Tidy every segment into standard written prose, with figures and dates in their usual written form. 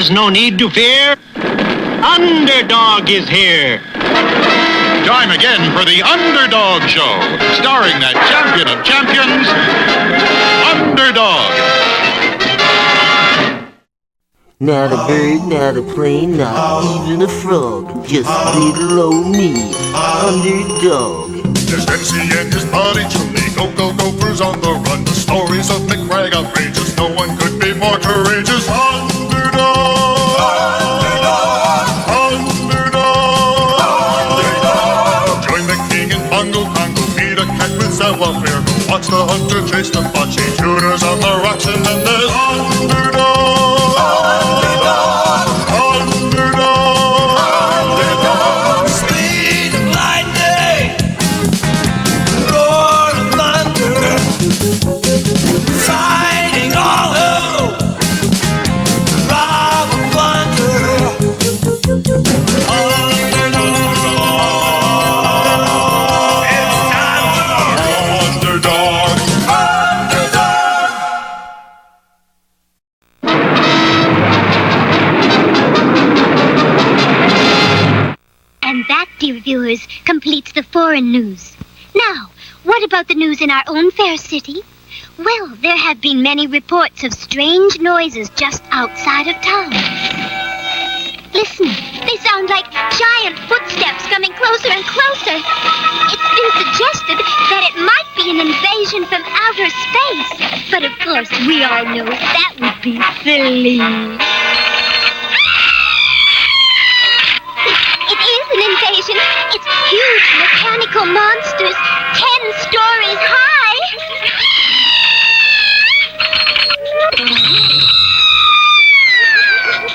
There's no need to fear. Underdog is here. Time again for the Underdog Show, starring that champion of champions, Underdog. Not a bird, not a plane, not even a frog. Just little old me, Underdog. There's MC and his body truly go gophers on the run. The stories of McBride outrageous. No one could be more courageous. Underdog, Underdog, Underdog. Join the king in Bongo Congo. Meet a cat with savoir-faire. Go watch the hunter chase the bocce shooters on the rocks, and then there's Underdog. Dear viewers, completes the foreign news. Now, what about the news in our own fair city? Well, there have been many reports of strange noises just outside of town. Listen, they sound like giant footsteps coming closer and closer. It's been suggested that it might be an invasion from outer space. But of course, we all know that would be silly. An invasion. It's huge mechanical monsters, 10 stories high.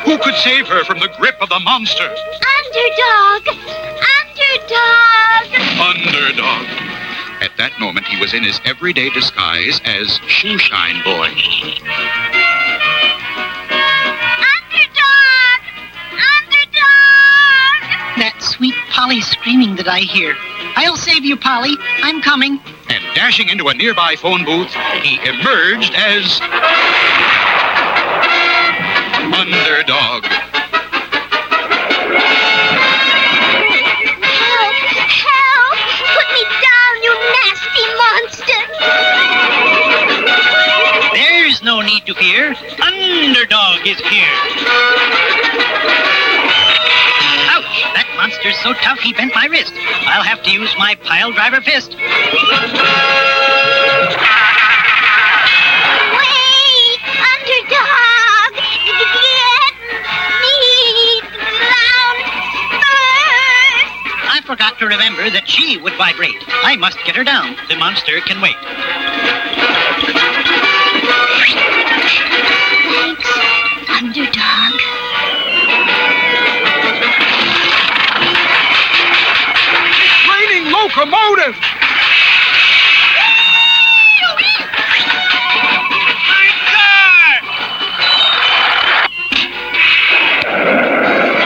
Who could save her from the grip of the monster? Underdog! Underdog! Underdog. At that moment, he was in his everyday disguise as Shoeshine Boy. That sweet Polly screaming that I hear. I'll save you, Polly. I'm coming. And dashing into a nearby phone booth, he emerged as Underdog. Help! Help! Put me down, you nasty monster! There's no need to fear. Underdog is here. Ouch! That monster's so tough he bent my wrist. I'll have to use my pile driver fist. Wait! Underdog! Get me down first! I forgot to remember that she would vibrate. I must get her down. The monster can wait. Thanks, Underdog. Locomotive! My car!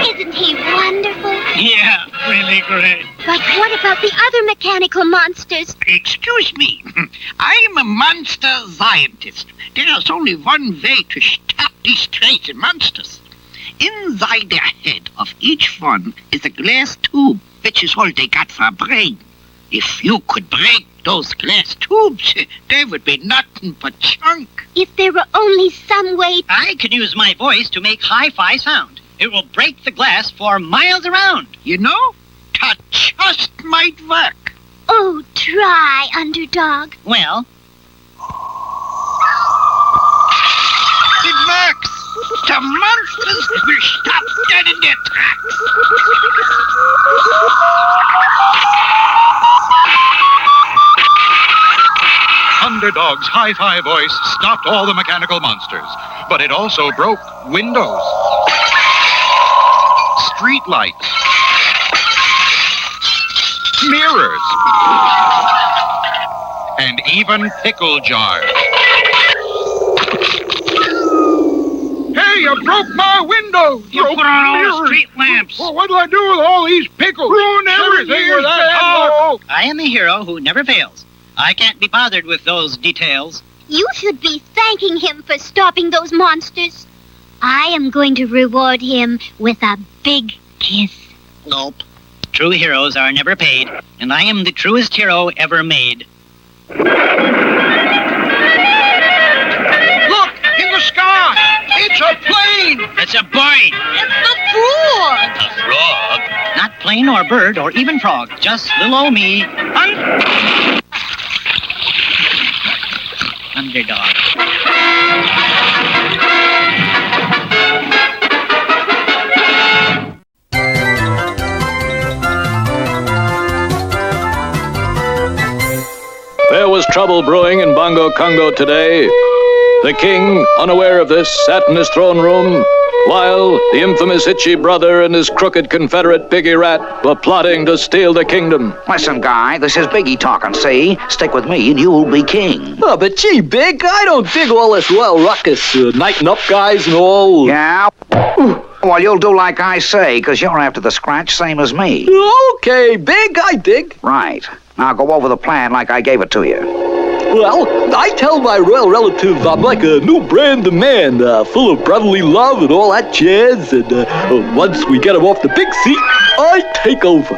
Isn't he wonderful? Yeah, really great. But what about the other mechanical monsters? Excuse me. I'm a monster scientist. There's only one way to stop these crazy monsters. Inside the head of each one is a glass tube, which is all they got for a brain. If you could break those glass tubes, they would be nothing but junk. If there were only some way... I can use my voice to make hi-fi sound. It will break the glass for miles around. You know, that just might work. Oh, try, Underdog. Well, it works. The monsters will stop dead in their tracks. Underdog's hi-fi voice stopped all the mechanical monsters, but it also broke windows, street lights, mirrors, and even pickle jars. Hey, you broke my window! you put on all the street lamps. Well, what'll I do with all these pickles? Ruin everything with that. I am a hero who never fails. I can't be bothered with those details. You should be thanking him for stopping those monsters. I am going to reward him with a big kiss. Nope. True heroes are never paid, and I am the truest hero ever made. Look, in the sky! It's a plane! It's a bird! It's the frog! A frog? Not plane or bird or even frog, just little old me. Underdog. There was trouble brewing in Bongo Congo today. The king, unaware of this, sat in his throne room, while the infamous Itchy brother and his crooked confederate Biggie Rat were plotting to steal the kingdom. Listen, guy, this is Biggie talking, see? Stick with me and you'll be king. Oh, but gee, Big, I don't dig all this royal ruckus, nighten up guys and all. Yeah? Well, you'll do like I say, because you're after the scratch, same as me. Okay, Big, I dig. Right. Now go over the plan like I gave it to you. Well, I tell my royal relatives I'm like a new brand of man, full of brotherly love and all that jazz, and once we get him off the big seat, I take over.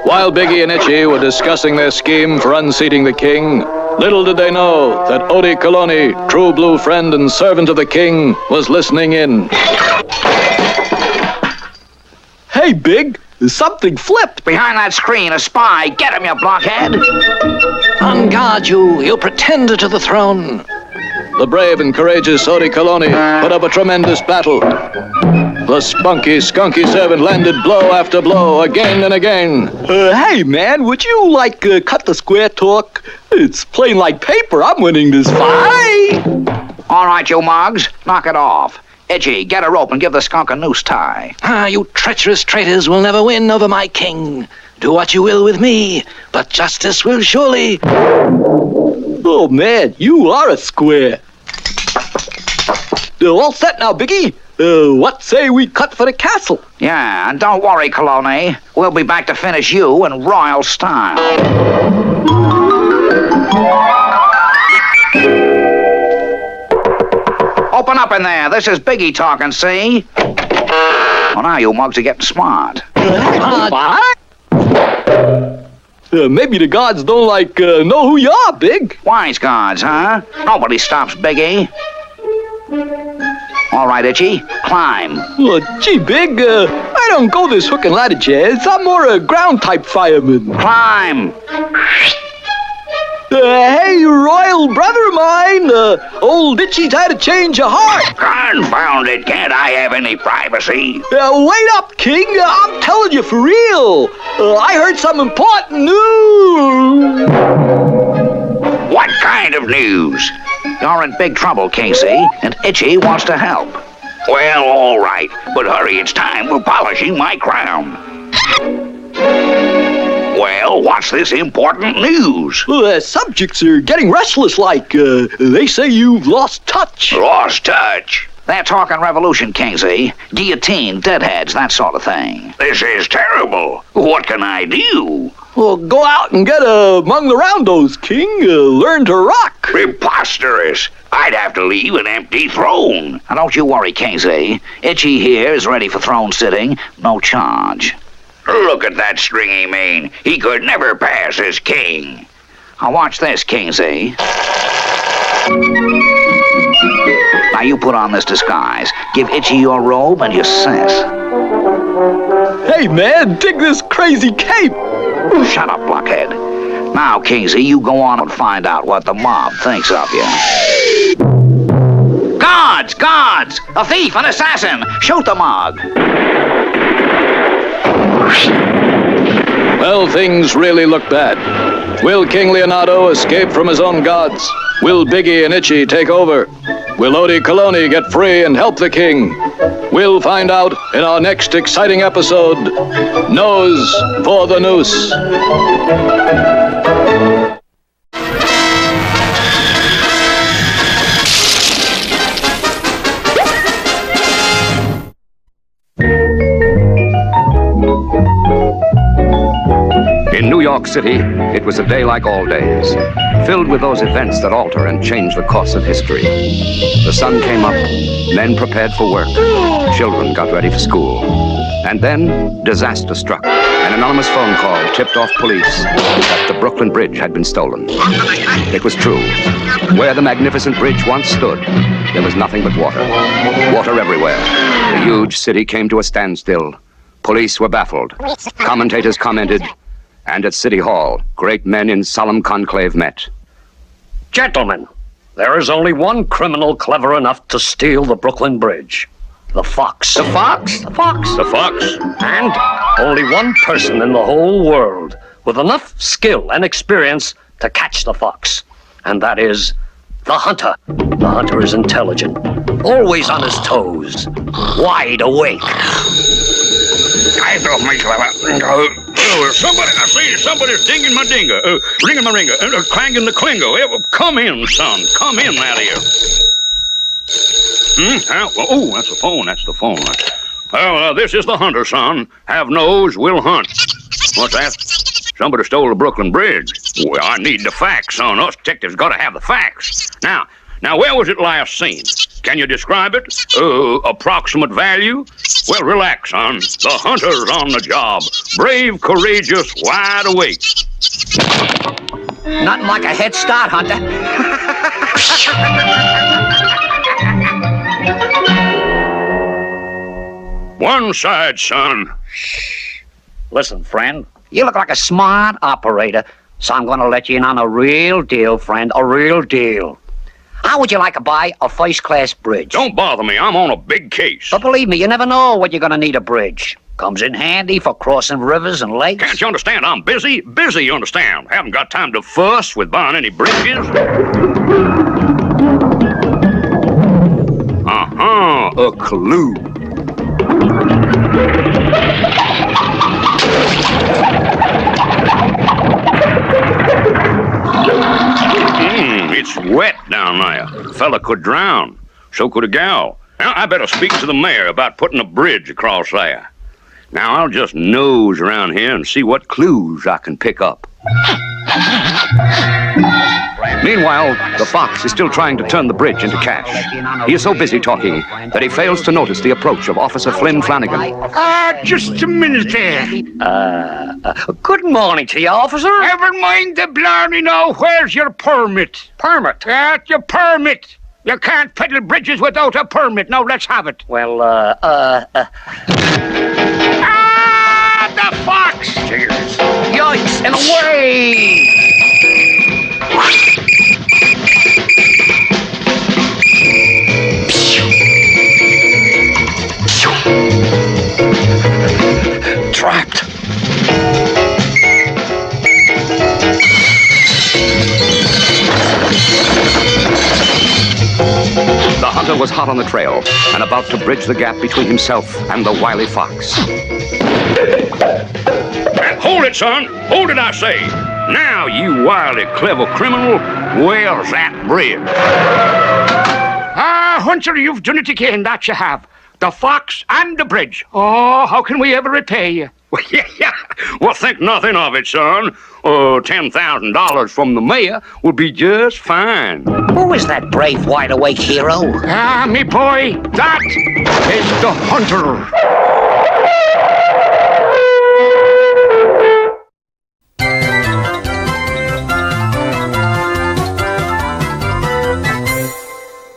While Biggie and Itchy were discussing their scheme for unseating the king, little did they know that Odie Colongie, true blue friend and servant of the king, was listening in. Hey, Big, something flipped. Behind that screen, a spy. Get him, you blockhead. On guard, you pretender to the throne. The brave and courageous Odie Colongie put up a tremendous battle. The spunky, skunky servant landed blow after blow, again and again. Hey, man, would you, cut the square talk? It's plain like paper. I'm winning this fight. All right, you mugs, knock it off. Itchy, get a rope and give the skunk a noose tie. You treacherous traitors will never win over my king. Do what you will with me, but justice will surely... Oh, man, you are a square. All set now, Biggie. What say we cut for the castle? Yeah, and don't worry, Colongie. We'll be back to finish you in royal style. Open up in there. This is Biggie talking, see? Well, now you mugs are getting smart. Maybe the gods don't, know who you are, Big. Wise gods, huh? Nobody stops Biggie. All right, Itchy, climb. Gee, Big, I don't go this hook and ladder jazz. I'm more a ground-type fireman. Climb. Hey, royal brother of mine, old Itchy's had a change of heart. Confound it, can't I have any privacy? Wait up, King, I'm telling you for real. I heard some important news. What kind of news? You're in big trouble, Casey, and Itchy wants to help. Well, all right, but hurry, it's time for polishing my crown. Well, what's this important news? Subjects are getting restless they say you've lost touch. Lost touch? They're talking revolution, Casey. Guillotine, deadheads, that sort of thing. This is terrible. What can I do? Well, go out and get among the roundos, King. Learn to rock. Preposterous. I'd have to leave an empty throne. Now, don't you worry, Casey. Itchy here is ready for throne sitting. No charge. Look at that stringy mane. He could never pass as king. Now watch this, Kingsy. Now you put on this disguise. Give Itchy your robe and you're set. Hey, man, dig this crazy cape. Shut up, blockhead. Now, Kingsy, you go on and find out what the mob thinks of you. Guards! Guards! A thief, an assassin! Shoot the mug! Well, things really look bad. Will King Leonardo escape from his own gods? Will Biggie and Itchy take over? Will Odie Colongie get free and help the king? We'll find out in our next exciting episode, Nose for the Noose. In New York York City, it was a day like all days, filled with those events that alter and change the course of history. The sun came up, men prepared for work, children got ready for school. And then, disaster struck. An anonymous phone call tipped off police that the Brooklyn Bridge had been stolen. It was true. Where the magnificent bridge once stood, there was nothing but water. Water everywhere. The huge city came to a standstill. Police were baffled. Commentators commented. And at City Hall, great men in solemn conclave met. Gentlemen, there is only one criminal clever enough to steal the Brooklyn Bridge. The Fox. The Fox? The Fox. The Fox? And only one person in the whole world with enough skill and experience to catch the Fox. And that is the Hunter. The Hunter is intelligent, always on his toes, wide awake. I don't make clever. I see somebody's dinging my dingo, ringing my ringer, clanging the clingo. Come in, son. Come in out here. Oh, that's the phone. Well, this is the Hunter, son. Have nose, will hunt. What's that? Somebody stole the Brooklyn Bridge. Well, I need the facts, son. Us detectives got to have the facts. Now, where was it last seen? Can you describe it? Approximate value? Well, relax, son. The Hunter's on the job. Brave, courageous, wide awake. Nothing like a head start, Hunter. One side, son. Listen, friend, you look like a smart operator, so I'm going to let you in on a real deal, friend, a real deal. How would you like to buy a first-class bridge? Don't bother me. I'm on a big case. But believe me, you never know when you're going to need a bridge. Comes in handy for crossing rivers and lakes. Can't you understand? I'm busy. Busy, you understand. Haven't got time to fuss with buying any bridges. A clue. It's wet down there. Fella could drown. So could a gal. Now, I better speak to the mayor about putting a bridge across there. Now, I'll just nose around here and see what clues I can pick up. Meanwhile, the Fox is still trying to turn the bridge into cash. He is so busy talking that he fails to notice the approach of Officer Flynn Flanagan. Just a minute there. Good morning to you, officer. Never mind the blarney now. Where's your permit? Permit? Your permit. You can't peddle bridges without a permit. Now, let's have it. Well, the Fox! Cheers. Yikes, and away! Trapped. The Hunter was hot on the trail and about to bridge the gap between himself and the wily Fox. Hold it, son. Hold it, I say. Now, you wily, clever criminal, where's that bridge? Hunter, you've done it again, that you have. The Fox and the bridge. Oh, how can we ever repay you? Well, yeah. Well, think nothing of it, son. $10,000 from the mayor would be just fine. Who is that brave, wide-awake hero? Me boy, that is the Hunter.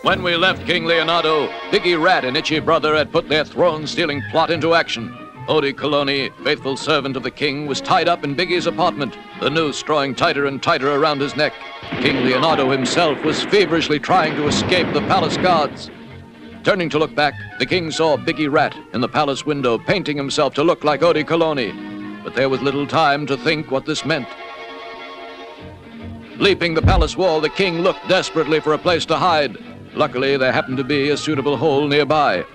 When we left King Leonardo, Biggie Rat and Itchy Brother had put their throne-stealing plot into action. Odie Colongie, faithful servant of the king, was tied up in Biggie's apartment, the noose drawing tighter and tighter around his neck. King Leonardo himself was feverishly trying to escape the palace guards. Turning to look back, the king saw Biggie Rat in the palace window, painting himself to look like Odie Colongie. But there was little time to think what this meant. Leaping the palace wall, the king looked desperately for a place to hide. Luckily, there happened to be a suitable hole nearby.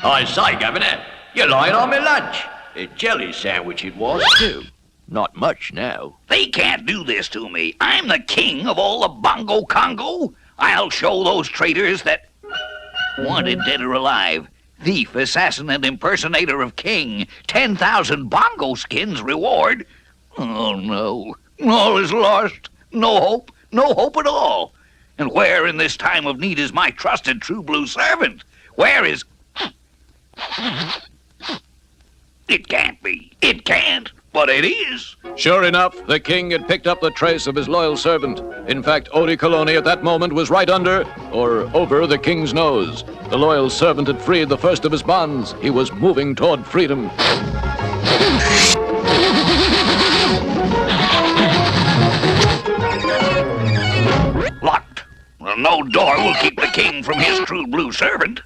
I say, Governor, you're lying on me lunch. A jelly sandwich it was, too. Not much now. They can't do this to me. I'm the king of all the Bongo Congo. I'll show those traitors that, wanted dead or alive, Thief, assassin, and impersonator of king. 10,000 bongo skins reward. Oh, no. All is lost. No hope. No hope at all. And where in this time of need is my trusted True Blue servant? Where is... It can't be. It can't. But it is. Sure enough, the king had picked up the trace of his loyal servant. In fact, Odie Colongie at that moment was right under, or over, the king's nose. The loyal servant had freed the first of his bonds. He was moving toward freedom. Locked. Well, no door will keep the king from his True Blue servant.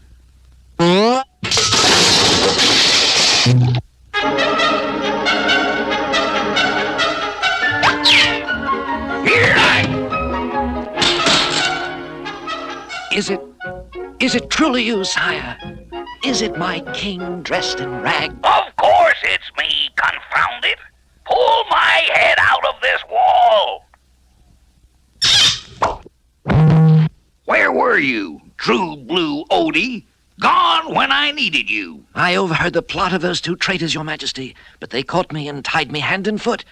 Is it truly you, sire? Is it my king dressed in rag? Of course it's me, confound it. Pull my head out of this wall. Where were you, True Blue Odie? Gone when I needed you. I overheard the plot of those two traitors, your majesty, but they caught me and tied me hand and foot.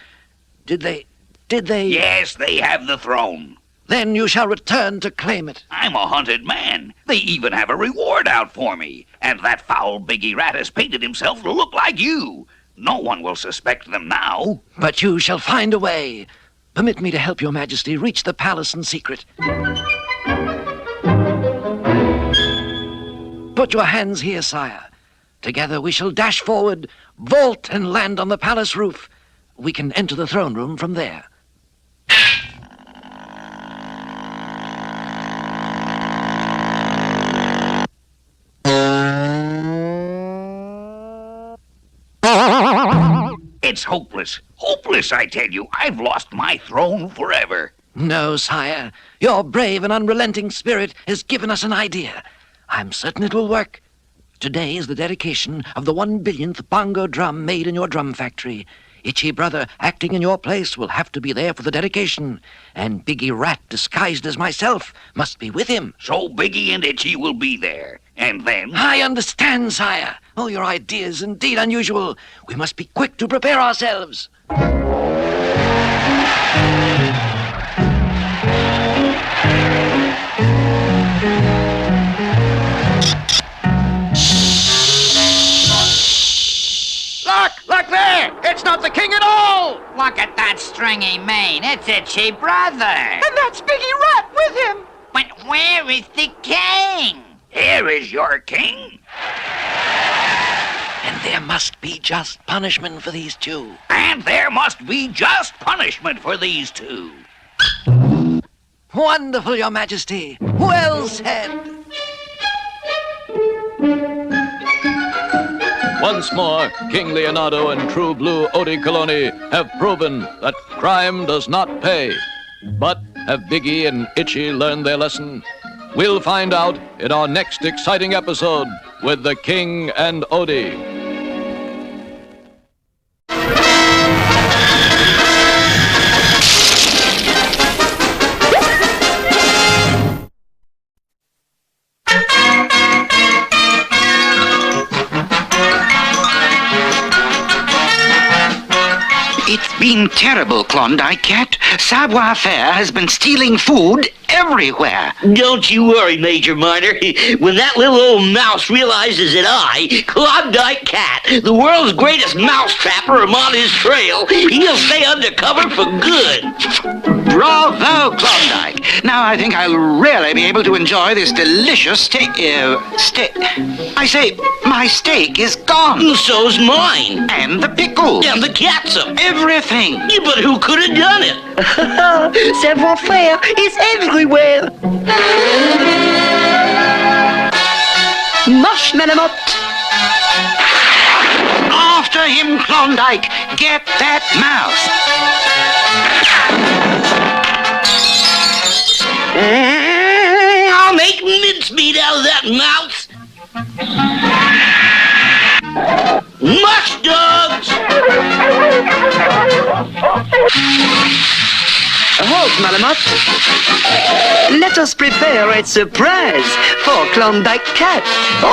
Did they? Yes, they have the throne. Then you shall return to claim it. I'm a hunted man. They even have a reward out for me. And that foul Biggie rat has painted himself to look like you. No one will suspect them now. But you shall find a way. Permit me to help your majesty reach the palace in secret. Put your hands here, sire. Together we shall dash forward, vault, and land on the palace roof. We can enter the throne room from there. It's hopeless. Hopeless, I tell you. I've lost my throne forever. No, sire. Your brave and unrelenting spirit has given us an idea. I'm certain it will work. Today is the dedication of the 1 billionth bongo drum made in your drum factory. Itchy Brother, acting in your place, will have to be there for the dedication. And Biggie Rat, disguised as myself, must be with him. So Biggie and Itchy will be there. And then... I understand, sire. Oh, your idea is indeed unusual. We must be quick to prepare ourselves. Look there! It's not the king at all! Look at that stringy mane. It's Itchy Brother. And that's Biggie Rat with him. But where is the king? Here is your king. And there must be just punishment for these two. And there must be just punishment for these two. Wonderful, your majesty. Well said. Once more, King Leonardo and True Blue Odie Colongie have proven that crime does not pay. But have Biggie and Itchy learned their lesson? We'll find out in our next exciting episode with the King and Odie. It's been terrible, Klondike Kat. Savoir-faire has been stealing food everywhere. Don't you worry, Major Miner. When that little old mouse realizes that I, Klondike Kat, the world's greatest mouse trapper, am on his trail, he'll stay undercover for good. Bravo, Klondike. Now I think I'll really be able to enjoy this delicious steak. I say, my steak is gone. So's mine. And the pickle. And the catsup. Everything. Yeah, but who could have done it? Savoir-faire is everywhere. Marshmallow. After him, Klondike. Get that mouse. I'll make mincemeat out of that mouse. Mush dogs! Halt, Malamute. Let us prepare a surprise for Klondike Kat. Come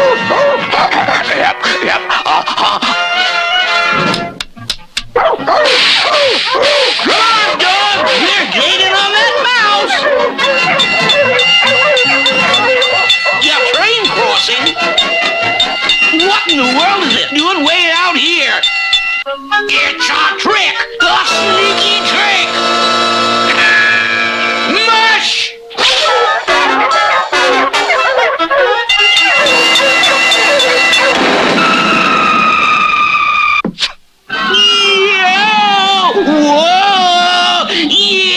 on, dog! We're gaining on that mouse! Your train crossing? What in the world is it doing way out here? It's a trick! A sneaky trick! Mush! Yeah! Whoa! Yeah!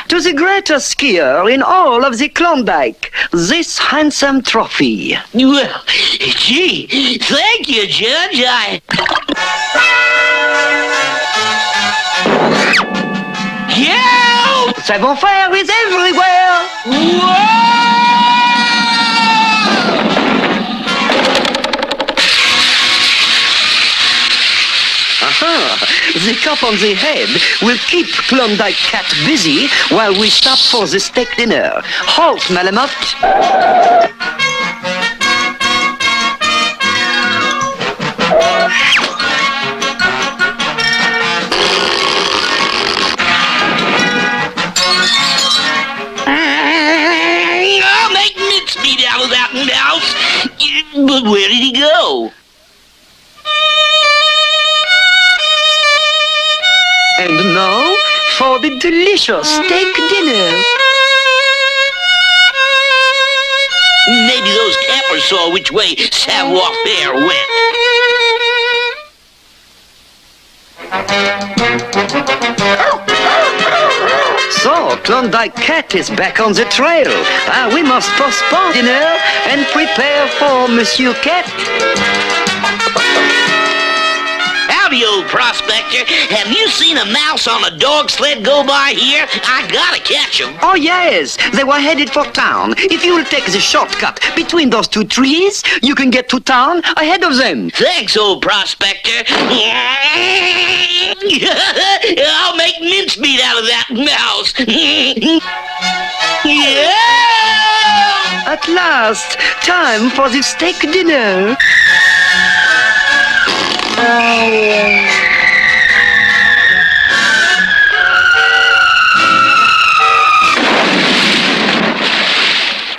To the greatest skier in all of the Klondike, this handsome trophy. Well, gee, thank you, Judge. Yeah! Savoir-faire is everywhere. Whoa! Aha! The cup on the head will keep Klondike Kat busy while we stop for the steak dinner. Halt, Malamute. I'll make mincemeat out of that mouse. But where did he go? And now for the delicious steak dinner. Maybe those campers saw which way savoir-faire went. So, Klondike Kat is back on the trail. We must postpone dinner and prepare for Monsieur Cat. Howdy, old prospector. Have you seen a mouse on a dog sled go by here? I gotta catch him. Oh, yes. They were headed for town. If you will take the shortcut between those two trees, you can get to town ahead of them. Thanks, old prospector. I'll make mincemeat out of that mouse. Yeah! At last, time for the steak dinner.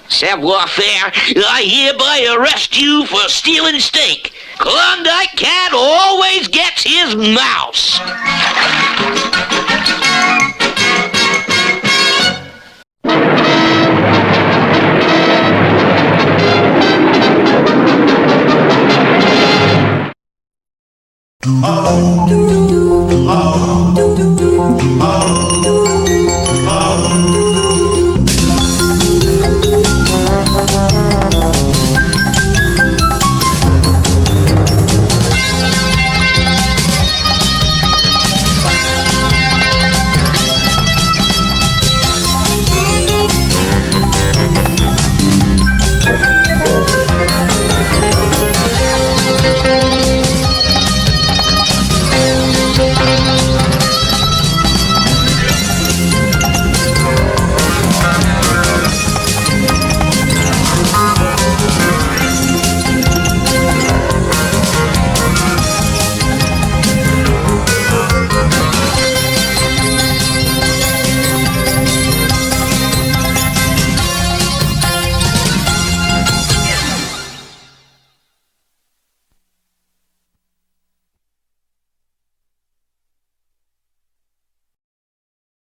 Savoir-faire, I hereby arrest you for stealing steak. Klondike Kat always gets his mouse. Oh.